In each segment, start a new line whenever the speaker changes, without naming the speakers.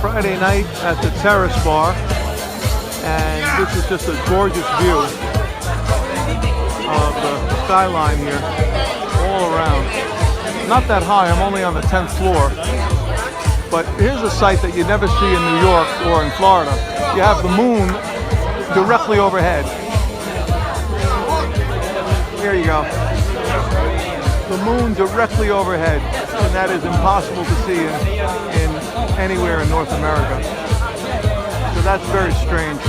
Friday night at the Terrace Bar, and this is just a gorgeous view of the skyline here, all around. Not that high, I'm only on the 10th floor, but here's a sight that you never see in New York or in Florida. You have the moon directly overhead. Here you go. The moon directly overhead, and that is impossible to see in anywhere in North America. So that's very strange.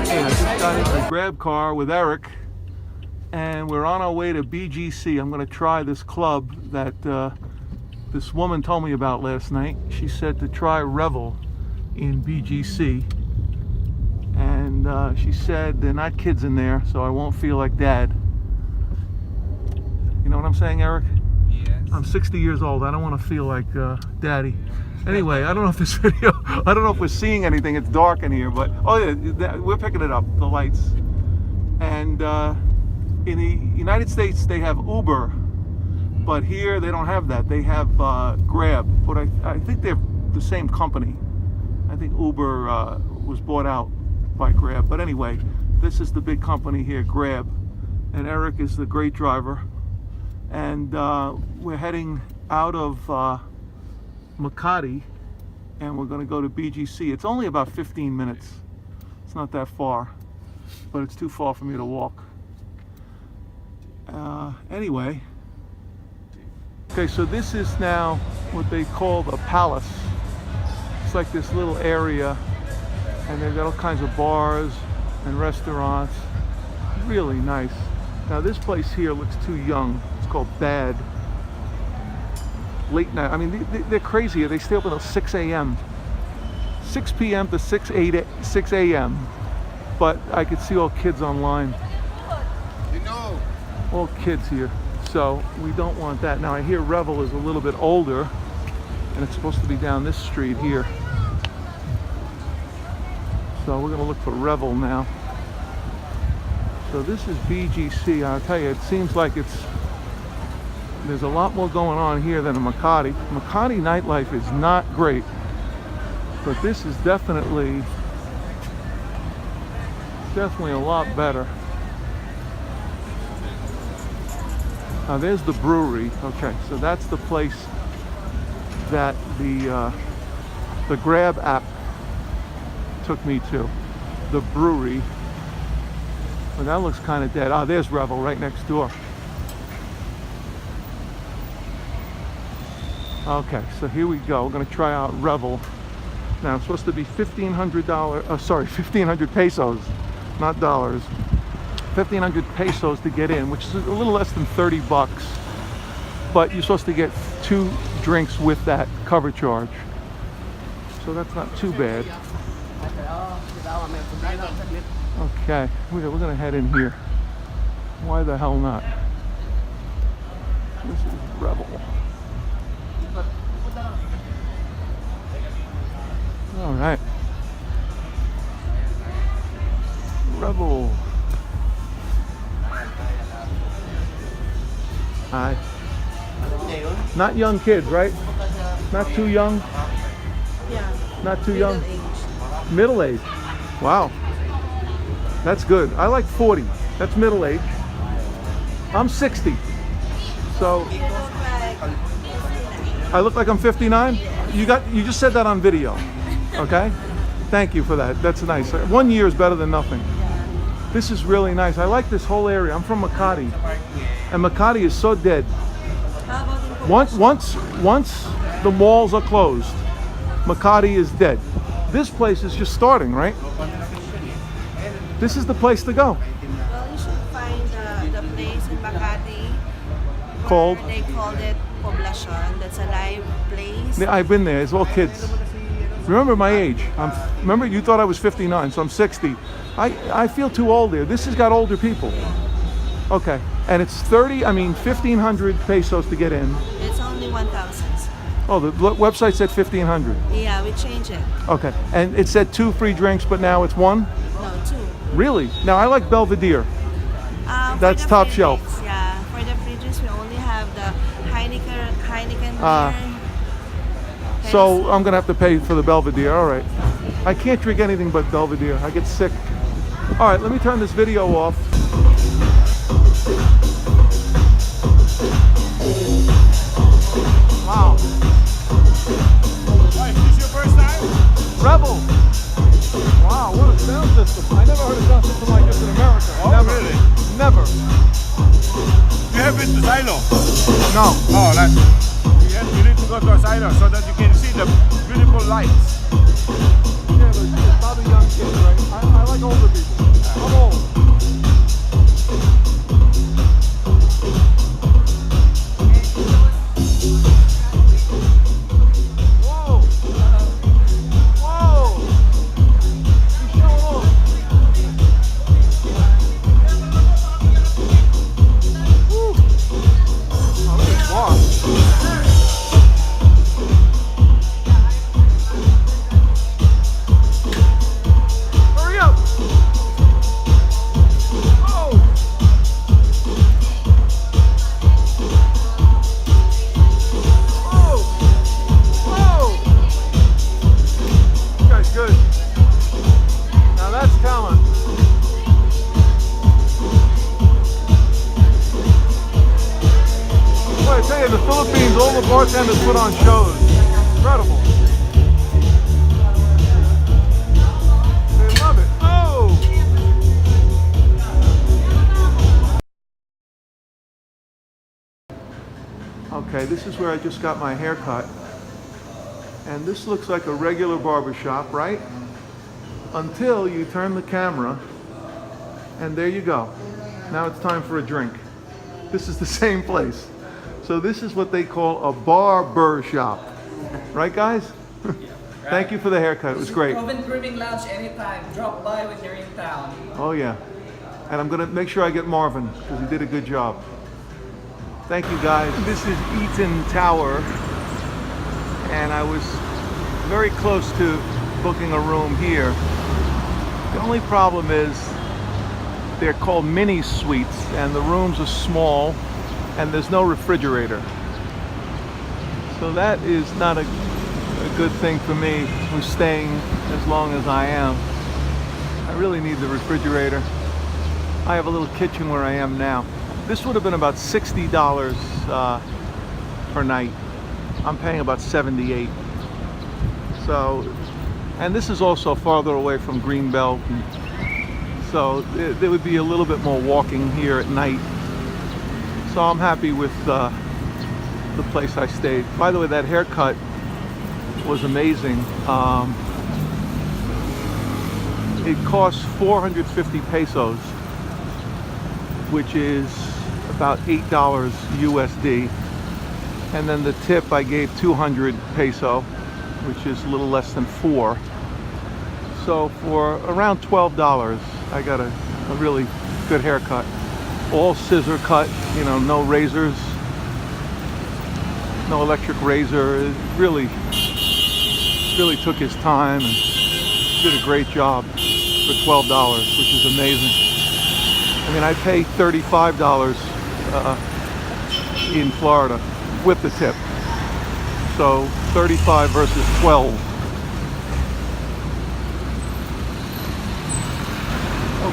Hey, I just got into the grab car with Eric, and we're on our way to BGC. I'm going to try this club that this woman told me about last night. She said to try Revel in BGC. And she said they're not kids in there, so I won't feel like dad. You know what I'm saying, Eric?
Yes.
I'm 60 years old. I don't want to feel like daddy. Anyway, I don't know if this video, I don't know if we're seeing anything. It's dark in here, but oh yeah, we're picking it up, the lights. And in the United States, they have Uber, but here they don't have that. They have Grab, but I think they're the same company. I think Uber was bought out by Grab, but anyway, this is the big company here, Grab, and Eric is the great driver, and we're heading out of Makati, and we're going to go to BGC. It's only about 15 minutes. It's not that far, but it's too far for me to walk. Anyway, okay, so this is now what they call the Palace. It's like this little area, and they've got all kinds of bars and restaurants. Really nice. Now this place here looks too young. It's called Bad. Late night. I mean, they're crazy. They stay open until 6 a.m. 6 p.m. to 6 a.m. But I could see all kids online. All kids here. So we don't want that. Now I hear Revel is a little bit older, and it's supposed to be down this street here. So we're going to look for Revel now. So this is BGC. I'll tell you, it seems like there's a lot more going on here than in Makati. Makati nightlife is not great, but this is definitely a lot better. Now there's the brewery. Okay, so that's the place that the Grab app took me to, the brewery. But that looks kind of dead. Ah, there's Revel right next door. Okay, so here we go. We're going to try out Revel. Now it's supposed to be $1,500 pesos, not dollars. 1,500 pesos to get in, which is a little less than 30 bucks. But you're supposed to get 2 drinks with that cover charge. So that's not too bad. Okay, we're gonna head in here. Why the hell not? This is Revel. All right, Revel. Hi. Not young kids, right? Not too young.
Yeah.
Not too young.
Middle age.
Middle age. Wow. That's good. I like 40. That's middle age. I'm 60. So I look like I'm 59? You just said that on video. Okay? Thank you for that. That's nice. 1 year is better than nothing. This is really nice. I like this whole area. I'm from Makati. And Makati is so dead. Once the malls are closed, Makati is dead. This place is just starting, right? This is the place to go.
Well, you should find the place in Makati
Called?
They called it Poblacion. That's a live place.
Yeah, I've been there. It's all kids. Remember my age. Remember you thought I was 59, so I'm 60. I feel too old there. This has got older people. Okay, and it's 1,500 pesos to get in.
It's only 1,000.
Oh, the website said 1,500.
Yeah, we changed it.
Okay, and it said 2 free drinks, but now it's 1?
No, 2.
Really? Now I like Belvedere.
For
That's
the
top
free
shelf.
drinks, yeah, for the free drinks, we only have the
So I'm gonna have to pay for the Belvedere. All right. I can't drink anything but Belvedere. I get sick. All right, let me turn this video off. Wow.
Why, is this your first time?
Revel. Wow, what a sound system. I never heard a sound system like this in America.
Oh,
Never.
really?
Never.
You have been to Silo?
No.
Oh, that's... You need to go to a Silo so that you can see the beautiful lights.
Yeah, but it's probably young kids, right? I like older people. I'm old. Whoa! Whoa! He's showing off. Woo! Oh, look at Boss. Hurry up! Oh! Whoa! Whoa! This guy's good. Now that's talent. Boy, I tell you, in the Philippines, all the bartenders put on shows. Incredible. They love it. Oh! Okay, this is where I just got my hair cut. And this looks like a regular barbershop, right? Until you turn the camera, and there you go. Now it's time for a drink. This is the same place. So this is what they call a barbershop. Right, guys? Thank you for the haircut. It was great.
Oven Grooming Lounge anytime. Drop by when you're in town.
Oh, yeah. And I'm going to make sure I get Marvin, because he did a good job. Thank you, guys. This is Eaton Tower, and I was very close to booking a room here. The only problem is they're called mini suites, and the rooms are small, and there's no refrigerator. So that is not a good thing for me who's staying as long as I am. I really need the refrigerator. I have a little kitchen where I am now. This would have been about $60 per night. I'm paying about $78. So, and this is also farther away from Greenbelt. So there would be a little bit more walking here at night. So I'm happy with the place I stayed. By the way, that haircut was amazing. It cost 450 pesos, which is about $8 USD. And then the tip I gave 200 peso, which is a little less than 4. So for around $12, I got a really good haircut. All scissor cut, you know, no razors, no electric razor. It really took his time and did a great job for $12, which is amazing. I mean, I pay $35 in Florida with the tip. So 35 versus 12.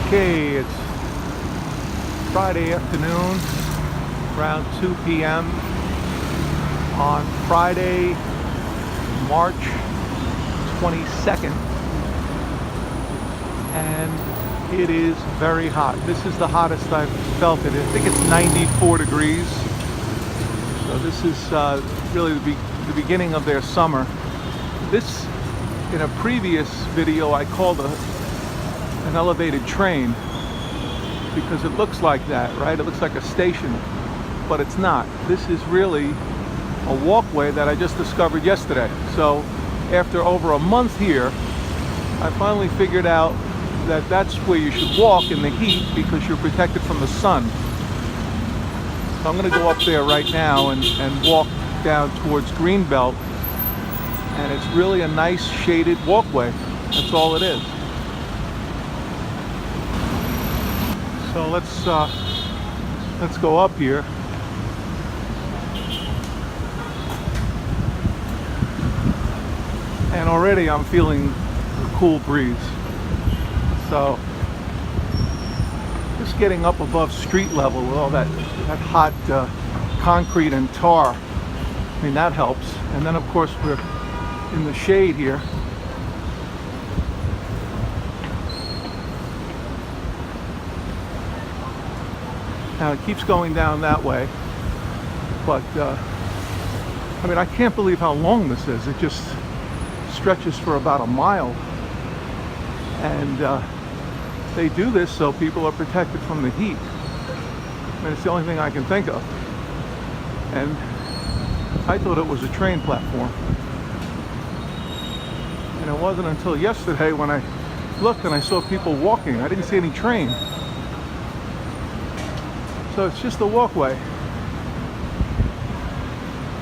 Okay, it's Friday afternoon, around 2 p.m. on Friday, March 22nd. And it is very hot. This is the hottest I've felt it. I think it's 94 degrees. So this is really the beginning of their summer. This, in a previous video, I called an elevated train because it looks like that, right? It looks like a station, but it's not. This is really a walkway that I just discovered yesterday. So after over a month here, I finally figured out that that's where you should walk in the heat because you're protected from the sun. So I'm going to go up there right now and walk down towards Greenbelt, and it's really a nice shaded walkway. That's all it is. So let's go up here. and already I'm feeling a cool breeze. So just getting up above street level with all that hot concrete and tar, I mean, that helps. And then of course we're in the shade here. Now it keeps going down that way, but I mean, I can't believe how long this is. It just stretches for about a mile, and they do this so people are protected from the heat. I mean, it's the only thing I can think of. And I thought it was a train platform, and it wasn't until yesterday when I looked and I saw people walking. I didn't see any train. So it's just a walkway,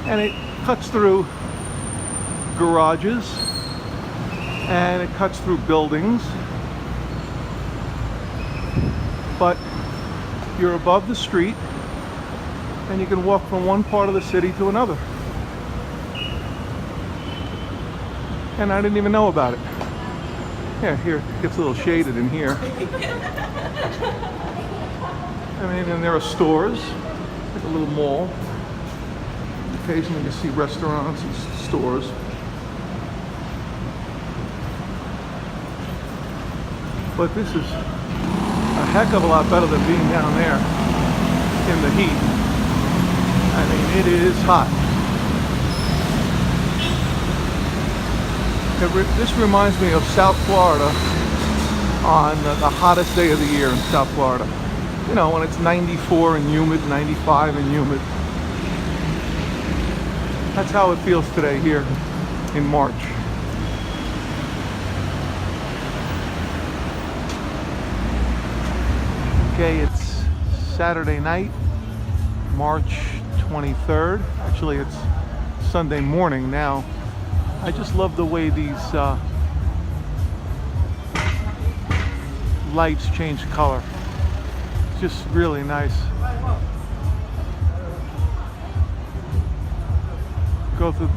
and it cuts through garages, and it cuts through buildings, but you're above the street and you can walk from one part of the city to another. And I didn't even know about it. Yeah, here it gets a little shaded in here. I mean, and there are stores, like a little mall. Occasionally you see restaurants and stores. But this is a heck of a lot better than being down there in the heat. I mean, it is hot. This reminds me of South Florida on the hottest day of the year in South Florida. You know, when it's 94 and humid, 95 and humid. That's how it feels today here in March. Okay, it's Saturday night, March 23rd. Actually, it's Sunday morning now. I just love the way these lights change color. It's just really nice.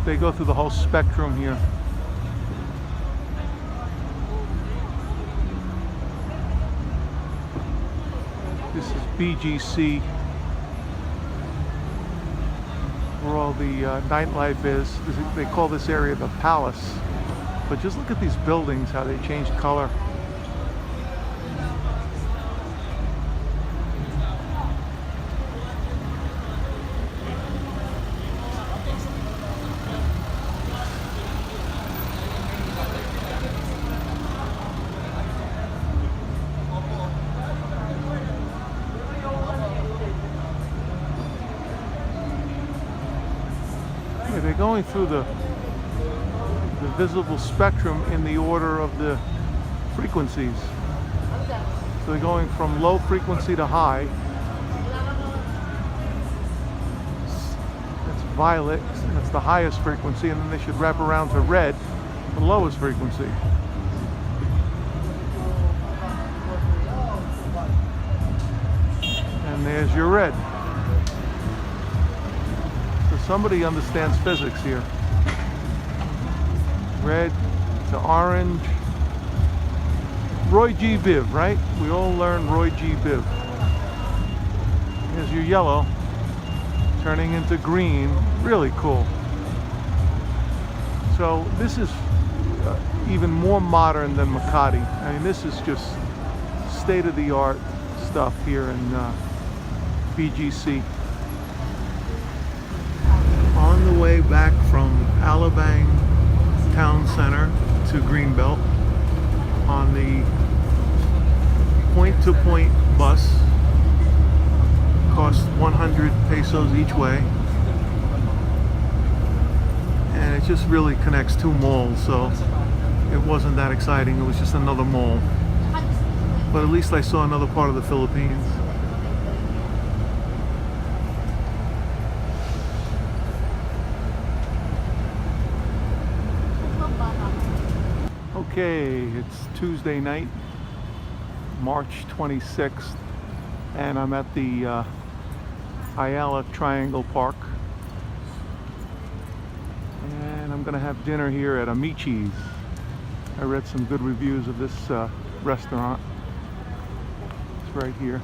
They go through the whole spectrum here. This is BGC, where all the nightlife is. They call this area the Palace. But just look at these buildings, how they change color. They're going through the visible spectrum in the order of the frequencies. So they're going from low frequency to high. That's violet, that's the highest frequency, and then they should wrap around to red, the lowest frequency. And there's your red. Somebody understands physics here. Red to orange. Roy G. Biv, right? We all learn Roy G. Biv. Here's your yellow turning into green. Really cool. So this is even more modern than Makati. I mean, this is just state-of-the-art stuff here in BGC. On the way back from Alabang Town Center to Greenbelt on the point-to-point bus. Costs 100 pesos each way. And it just really connects two malls, so it wasn't that exciting. It was just another mall. But at least I saw another part of the Philippines. Okay, it's Tuesday night, March 26th, and I'm at the Ayala Triangle Park, and I'm gonna have dinner here at Amici's. I read some good reviews of this restaurant. It's right here.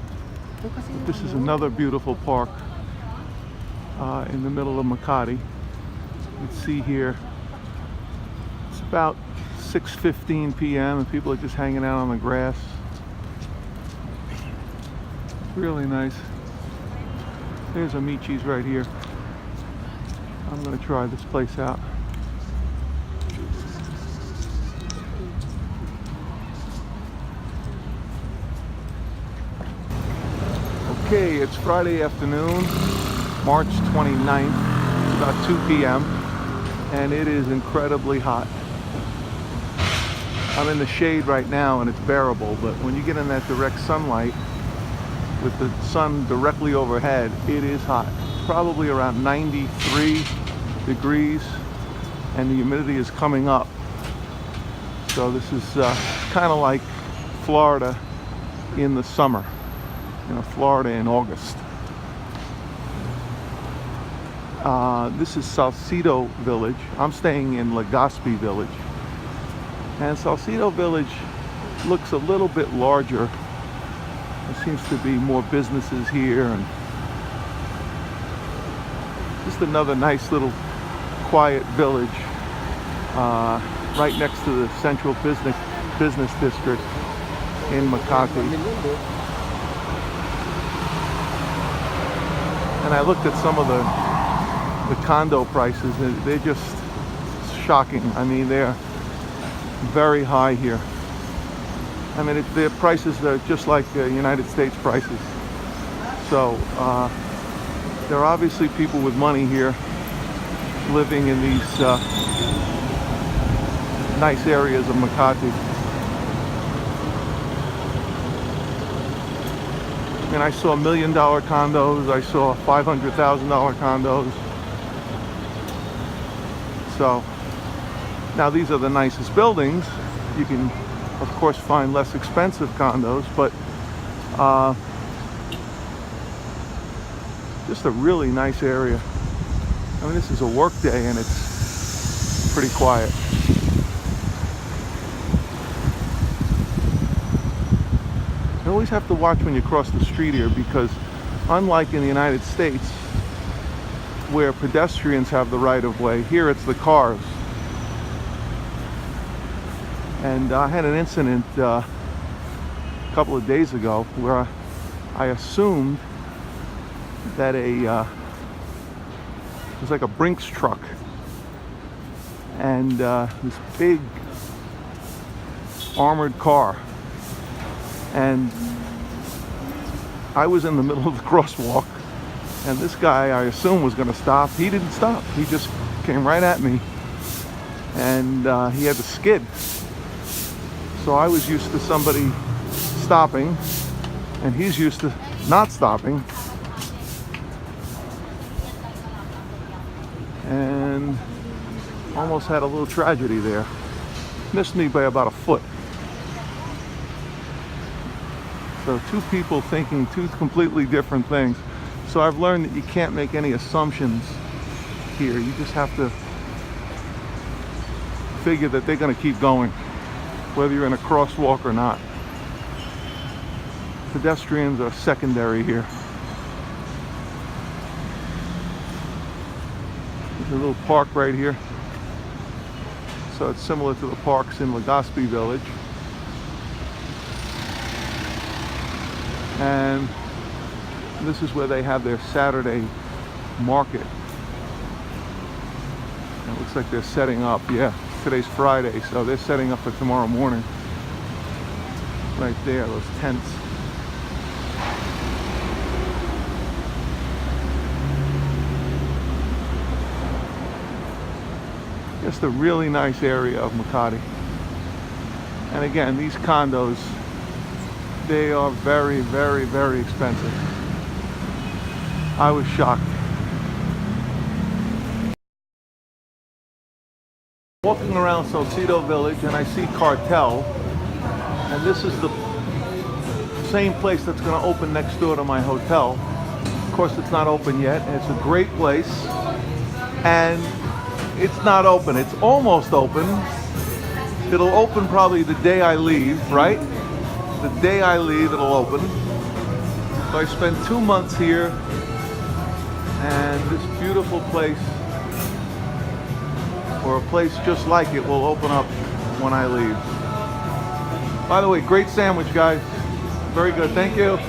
But this is another beautiful park in the middle of Makati. You can see here, it's about 6:15 p.m. and people are just hanging out on the grass. Really nice. There's Amici's right here. I'm gonna try this place out. Okay, it's Friday afternoon, March 29th. It's about 2 p.m. and it is incredibly hot. I'm in the shade right now and it's bearable, but when you get in that direct sunlight with the sun directly overhead, it is hot. Probably around 93 degrees and the humidity is coming up. So this is kind of like Florida in the summer. You know, Florida in August. This is Salcedo Village. I'm staying in Legaspi Village. And Salcedo Village looks a little bit larger. There seems to be more businesses here, and just another nice little quiet village right next to the central business district in Makati. And I looked at some of the condo prices, and they're just shocking. I mean, they're very high here. I mean, their prices are just like United States prices. So there are obviously people with money here living in these nice areas of Makati. And I saw $1 million condos, I saw $500,000 condos. So now these are the nicest buildings. You can of course find less expensive condos, but just a really nice area. I mean, this is a work day and it's pretty quiet. You always have to watch when you cross the street here, because unlike in the United States where pedestrians have the right of way, here it's the cars. And I had an incident a couple of days ago where I assumed that it was like a Brinks truck, and this big armored car. And I was in the middle of the crosswalk, and this guy, I assume, was going to stop. He didn't stop. He just came right at me, and he had to skid. So I was used to somebody stopping, and he's used to not stopping. And almost had a little tragedy there. Missed me by about a foot. So two people thinking two completely different things. So I've learned that you can't make any assumptions here. You just have to figure that they're going to keep going, whether you're in a crosswalk or not. Pedestrians are secondary here. There's a little park right here. So it's similar to the parks in Legaspi Village. And this is where they have their Saturday market. And it looks like they're setting up. Yeah, today's Friday, so they're setting up for tomorrow morning. Right there, those tents. Just a really nice area of Makati. And again, these condos, they are very, very, very expensive. I was shocked. Walking around Salcedo Village and I see Cartel, and this is the same place that's going to open next door to my hotel. Of course, it's not open yet, and it's a great place. And it's not open. It's almost open. It'll open probably the day I leave, right? The day I leave, it'll open. So I spent 2 months here, and this beautiful place, or a place just like it, will open up when I leave. By the way, great sandwich, guys. Very good. Thank you.